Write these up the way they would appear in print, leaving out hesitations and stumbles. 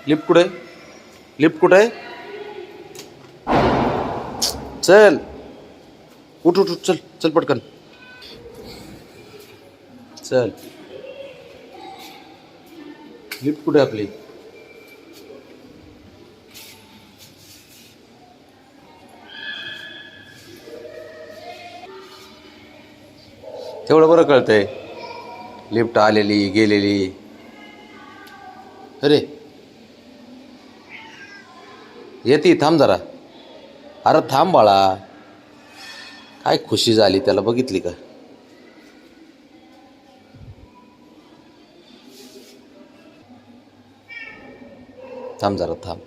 Lift कुठे? Lift कुठे? चल उठ उठ उठ, चल चल पटकन चल. लिफ्ट कुठे आपली? तेवढं बरं कळतंय लिफ्ट आलेली गेलेली. अरे येते, थांब जरा. अरे थांब बाळा. काय खुशी झाली त्याला, बघितली का? थांब जरा थांब.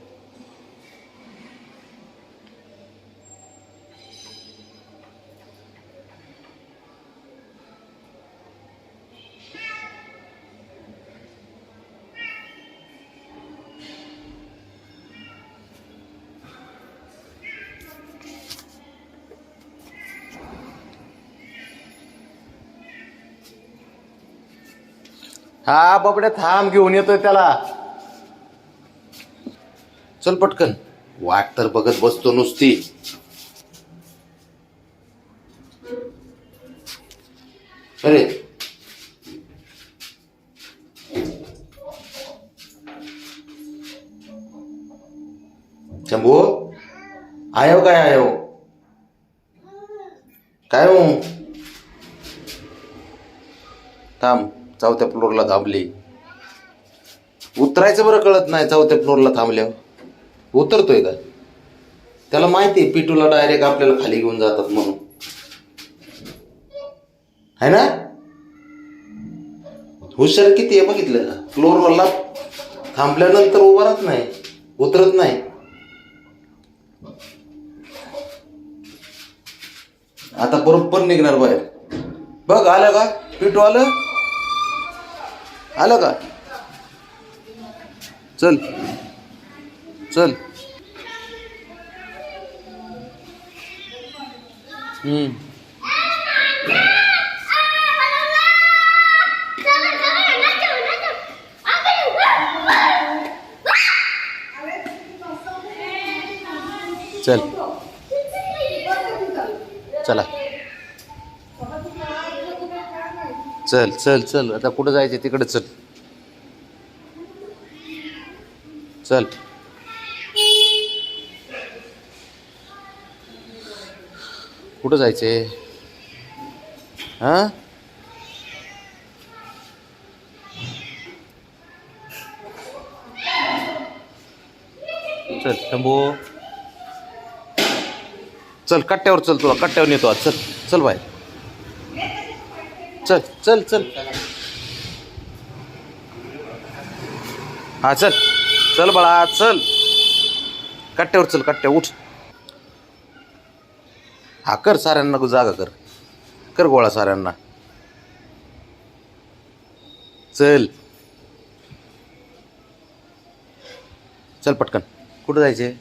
हा बाबड्या थांब, घेऊन येतोय त्याला. चल पटकन. वाट तर बघत बसतो नुसती. अरे शंभू, आयो काय आयो? काय हो? थांब, चौथ्या फ्लोअरला थांबली. उतरायचं बरं कळत नाही चौथ्या फ्लोअरला थांबल्यावर. उतरतोय का? त्याला माहिती आहे पिटूला डायरेक्ट आपल्याला खाली घेऊन जातात म्हणून, है ना? हुशार किती आहे बघितलं का? फ्लोअरवरला थांबल्यानंतर उभा राहत नाही, उतरत नाही. आता बरोबर निघणार बाहेर. बघ आलं का पिटू? आलं आलं का? चल चल. चल चला. चल चल चल, आता कुठं जायचं तिकडे चल. चल कुठं जायचे? हा चल शंभू, चल कट्ट्यावर चल, तुला कट्ट्यावर नेतो आज. चल चल बाय. चल चल चल. हा चल चल बाळा चल. कट्ट्यावर चल, कट्ट्यावर उठ. हा कर, साऱ्यांना जागा कर, कर गोळा साऱ्यांना. चल चल पटकन. कुठं जायचे?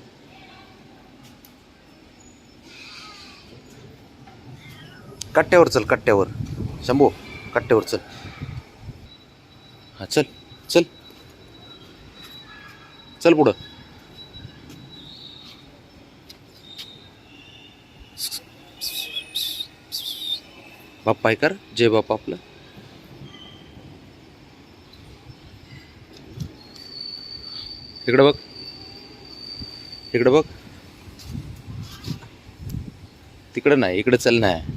कट्ट्यावर चल, कट्ट्यावर. शंभू कट्ट्यावर चल. हा चल चल चल पुढं. बाप्पा कर, जय बाप्पा आपलं. इकडे बघ, इकडे बघ. तिकडे नाही, इकडे चल. नाही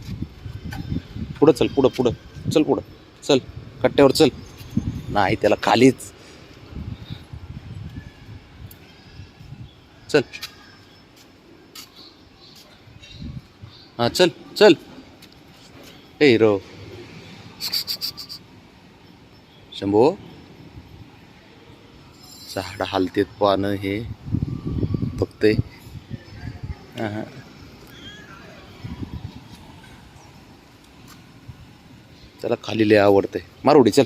पुढं चल, पुढं पुढं चल, पुढं चल, कट्ट्यावर चल. नाही त्याला खालीच. चल. हा चल चल. ए हिरो शंभू, झाड हालतेत, पानं हे बघते. त्याला खाली लय आवडते. मार उडी चल.